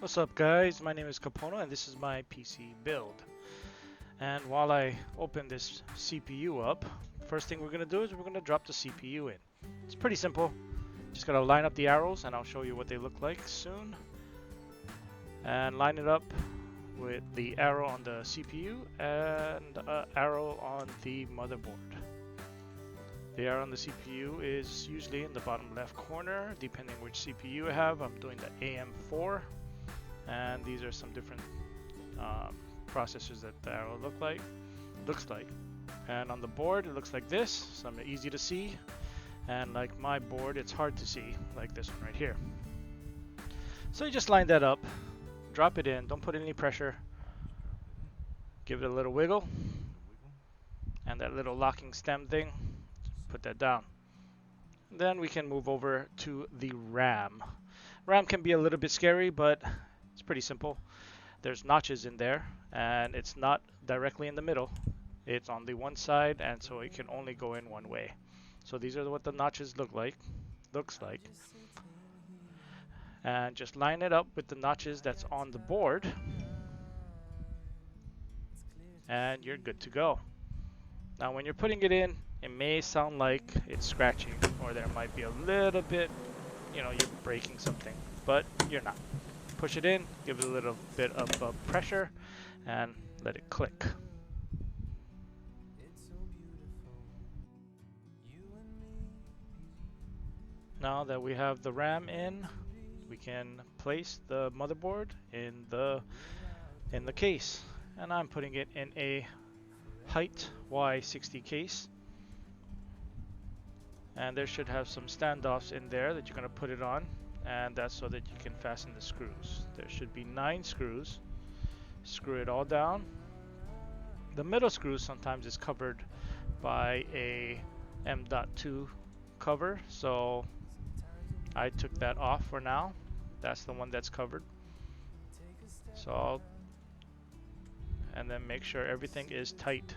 What's up guys, my name is Capono and this is my PC build. And while I open this CPU up, first thing we're going to do is we're going to drop the CPU in. It's pretty simple, just got to line up the arrows and I'll show you what they look like soon. And line it up with the arrow on the CPU and arrow on the motherboard. The arrow on the CPU is usually in the bottom left corner, depending which CPU I have. I'm doing the AM4. And these are some different processors that the arrow looks like. And on the board it looks like this, some easy to see, and like my board it's hard to see, like this one right here. So you just line that up, drop it in, don't put any pressure, give it a little wiggle, and that little locking stem thing, put that down. Then we can move over to the RAM. RAM can be a little bit scary, but it's pretty simple. There's notches in there and it's not directly in the middle. It's on the one side, and so it can only go in one way. So these are what the notches looks like. And just line it up with the notches that's on the board and you're good to go. Now when you're putting it in, it may sound like it's scratching or there might be a little bit, you're breaking something, but you're not. Push it in, give it a little bit of pressure, and let it click. Now that we have the RAM in, we can place the motherboard in the case, and I'm putting it in a HYTE Y60 case. And there should have some standoffs in there that you're going to put it on, and that's so that you can fasten the screws. There should be 9 screws. Screw it all down. The middle screw sometimes is covered by a M.2 cover, so I took that off for now. That's the one that's covered. And then make sure everything is tight.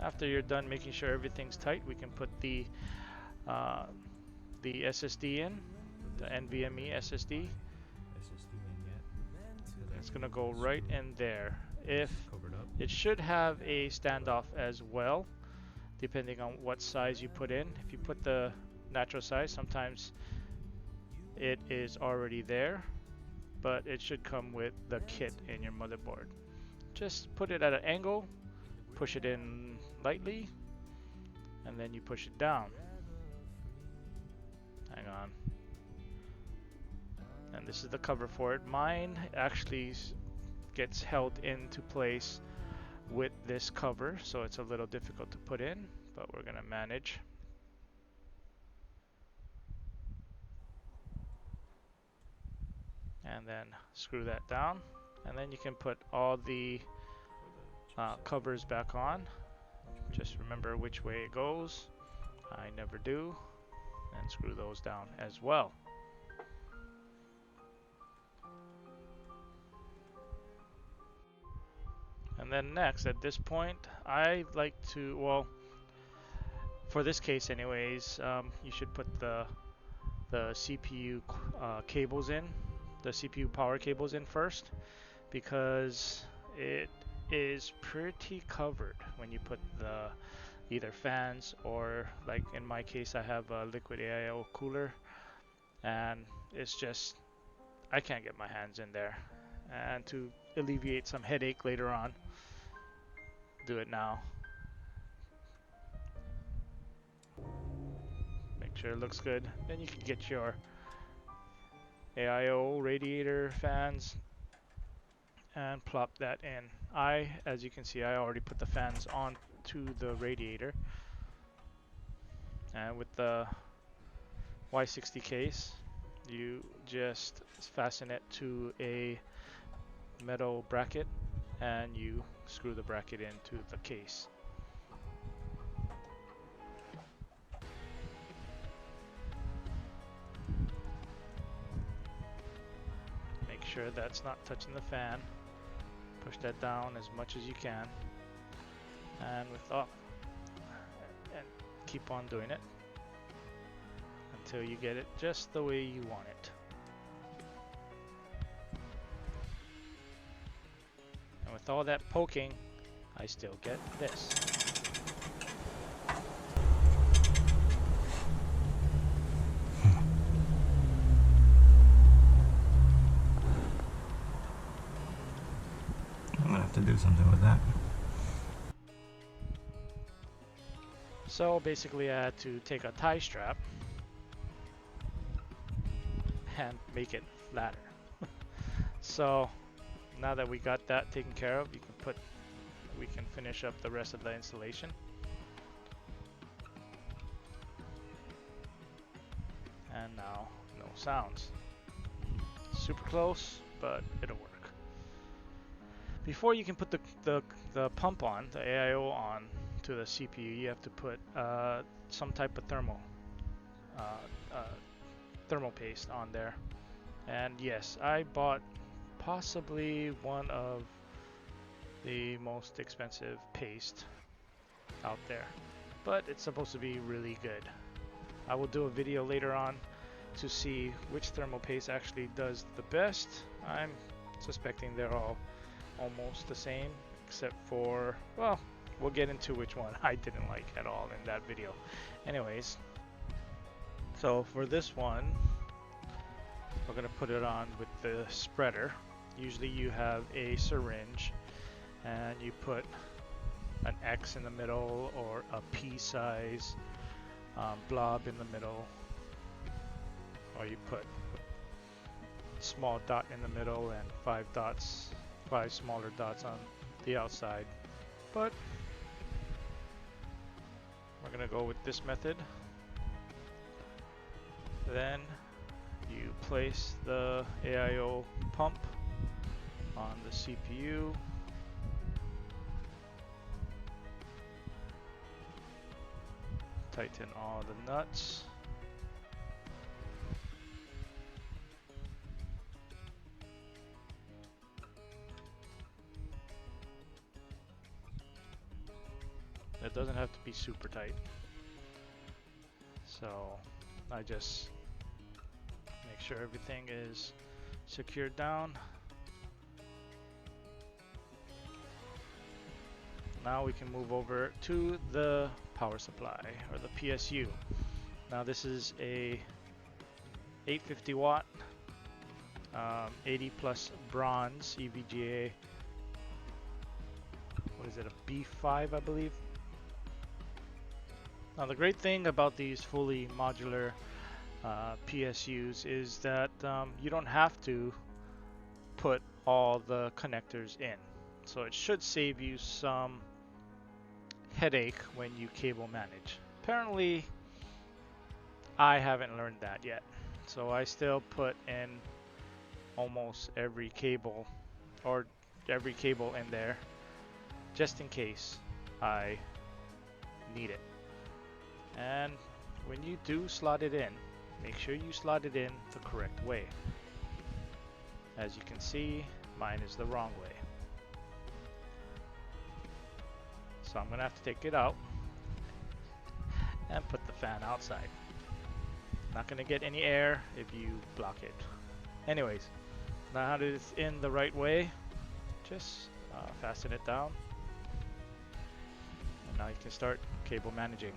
After you're done making sure everything's tight, we can put the SSD in, the NVMe SSD. It's gonna go right in there. It should have a standoff as well, depending on what size you put in. If you put the natural size, sometimes it is already there, but it should come with the kit in your motherboard. Just put it at an angle, push it in lightly, and then you push it down. Hang on. And this is the cover for it. Mine actually gets held into place with this cover, so it's a little difficult to put in, but we're gonna manage. And then screw that down, and then you can put all the covers back on. Just remember which way it goes. I never do. And screw those down as well. And then next, at this point, I like to, well, for this case anyways, you should put the CPU cables in, the CPU power cables in first, because it is pretty covered when you put the either fans, or like in my case I have a liquid AIO cooler, and it's just, I can't get my hands in there. And to alleviate some headache later on, do it now. Make sure it looks good. Then you can get your AIO radiator fans and plop that in. As you can see, I already put the fans on to the radiator. And with the Y60 case, you just fasten it to a metal bracket and you screw the bracket into the case. Make sure that's not touching the fan. Push that down as much as you can. and and keep on doing it until you get it just the way you want it. And with all that poking, I still get this. I'm gonna have to do something with that. So basically I had to take a tie strap and make it flatter. So now that we got that taken care of, we can finish up the rest of the installation. And now no sounds. Super close, but it'll work. Before you can put the pump on, the AIO on to the CPU, you have to put some type of thermal paste on there. And yes, I bought possibly one of the most expensive paste out there, but it's supposed to be really good. I will do a video later on to see which thermal paste actually does the best. I'm suspecting they're all almost the same, except for, well, we'll get into which one I didn't like at all in that video. Anyways, so for this one, we're gonna put it on with the spreader. Usually you have a syringe and you put an X in the middle or a pea-size blob in the middle, or you put a small dot in the middle and five smaller dots on the outside. But we're gonna go with this method. Then you place the AIO pump on the CPU. Tighten all the nuts. It doesn't have to be super tight. So I just make sure everything is secured down. Now we can move over to the power supply, or the PSU. Now this is a 850 watt 80 plus bronze EVGA. What is it, a B5 I believe? Now the great thing about these fully modular PSUs is that you don't have to put all the connectors in. So it should save you some headache when you cable manage. Apparently I haven't learned that yet. So I still put in almost every cable, or every cable in there, just in case I need it. And when you do slot it in, make sure you slot it in the correct way. As you can see, mine is the wrong way. So I'm gonna have to take it out and put the fan outside. Not gonna get any air if you block it. Anyways, now that it's in the right way, just fasten it down. And now you can start cable managing.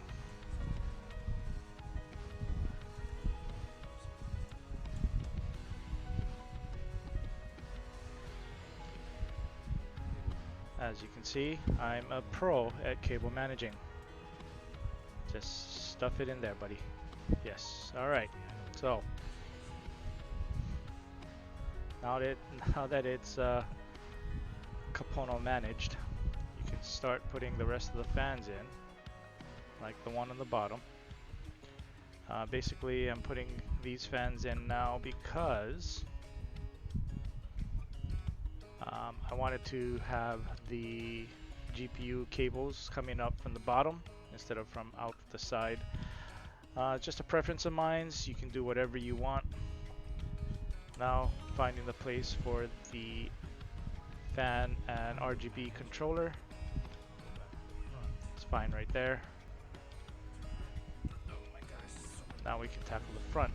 As you can see, I'm a pro at cable managing. Just stuff it in there, buddy. Yes, alright. So, now that it's Capono managed, you can start putting the rest of the fans in, like the one on the bottom. Basically, I'm putting these fans in now because I wanted to have the GPU cables coming up from the bottom instead of from out the side. Just a preference of mine. You can do whatever you want. Now finding the place for the fan and RGB controller. fine right there. Now we can tackle the front.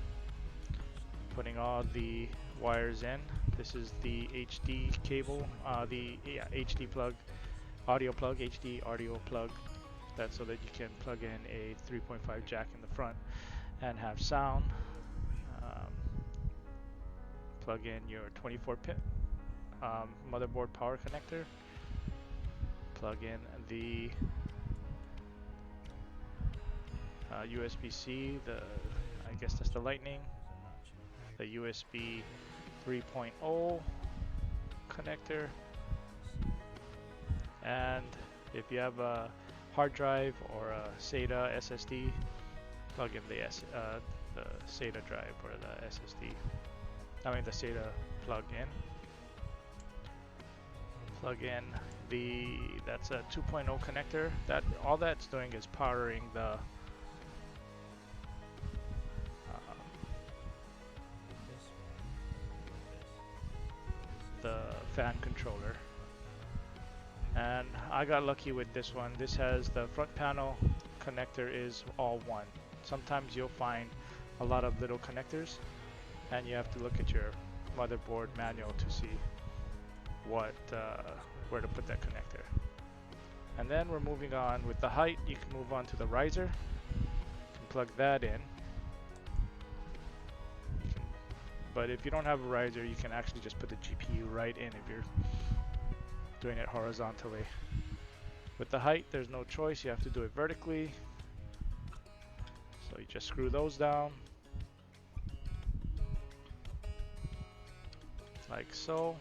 Putting all the wires in. This is the HD cable, HD plug, audio plug, HD audio plug. That's so that you can plug in a 3.5 jack in the front and have sound. Plug in your 24-pin motherboard power connector. Plug in the USB-C, I guess that's the lightning, the USB 3.0 connector, and if you have a hard drive or a SATA SSD, plug in the SATA drive or the SSD. I mean the SATA plug in. Plug in that's a 2.0 connector. All that's doing is powering the fan controller. And I got lucky with this one. This has the front panel connector is all one. Sometimes you'll find a lot of little connectors and you have to look at your motherboard manual to see where to put that connector. And then we're moving on with the HYTE. You can move on to the riser. You can plug that in. But if you don't have a riser, you can actually just put the GPU right in if you're doing it horizontally. With the HYTE, there's no choice. You have to do it vertically. So you just screw those down. Like so.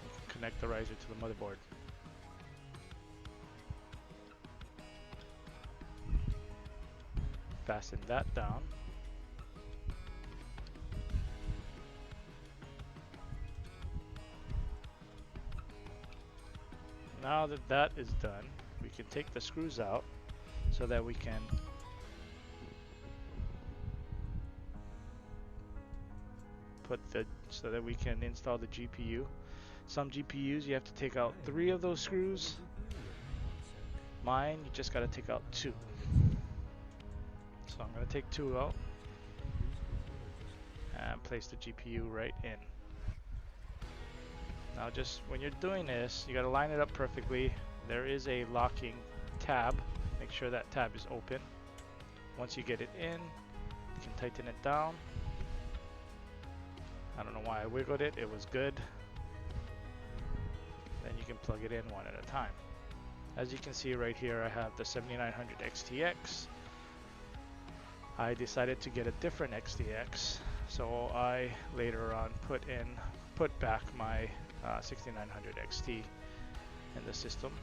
You can connect the riser to the motherboard. Fasten that down. Now that that is done, we can take the screws out so that we can install the GPU. Some GPUs you have to take out 3 of those screws. Mine, you just got to take out 2. So I'm going to take 2 out and place the GPU right in. Now just when you're doing this, you got to line it up perfectly. There is a locking tab. Make sure that tab is open. Once you get it in, you can tighten it down. I don't know why I wiggled it. It was good. Then you can plug it in one at a time. As you can see right here, I have the 7900 XTX. I decided to get a different XTX, so I later on put back my 6900 XT in the system.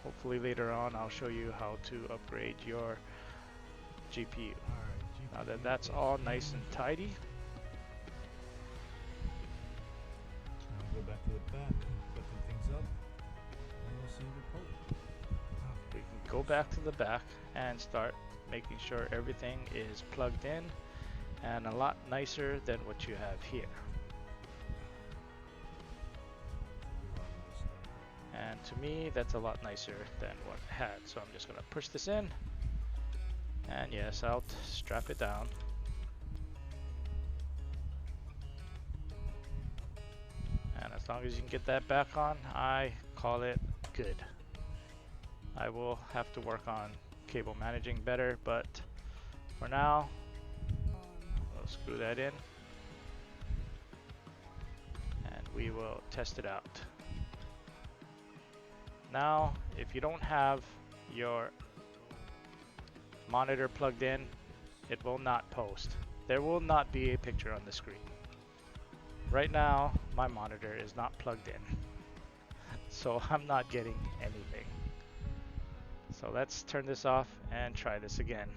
Hopefully later on I'll show you how to upgrade your GPU. Now that that's all nice and tidy, go back to the back, put some things up, and we'll see the report. we can go back to the back and start making sure everything is plugged in and a lot nicer than what you have here. And to me, that's a lot nicer than what I had. So I'm just gonna push this in, and yes, I'll strap it down. And as long as you can get that back on, I call it good. I will have to work on cable managing better, but for now, we'll screw that in and we will test it out. Now, if you don't have your monitor plugged in, it will not post. There will not be a picture on the screen. Right now, my monitor is not plugged in, so I'm not getting anything. So let's turn this off and try this again.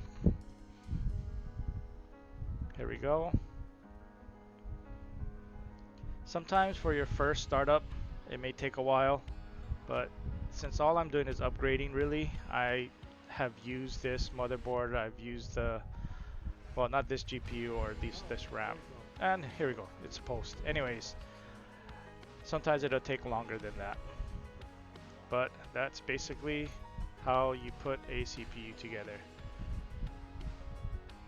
Here we go. Sometimes for your first startup, it may take a while, but since all I'm doing is upgrading really, I have used this motherboard, I've used the Well, not this GPU or this RAM. And here we go, it's a post. Anyways, sometimes it'll take longer than that. But that's basically how you put a CPU together.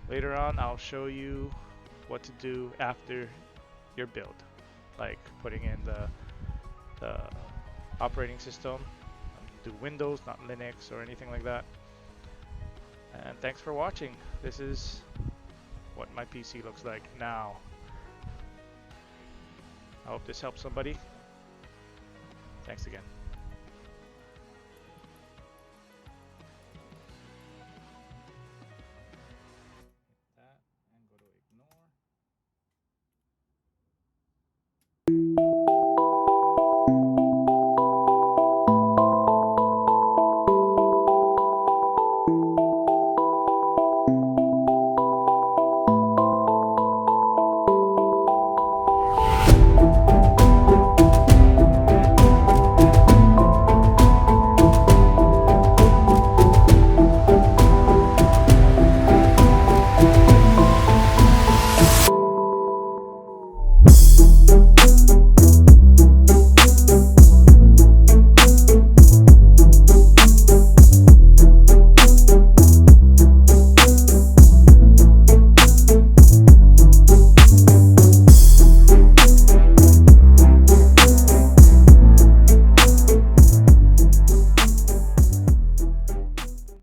Later on, I'll show you what to do after your build, like putting in the operating system. Do Windows, not Linux or anything like that. And thanks for watching. This is what my PC looks like now. I hope this helps somebody. Thanks again.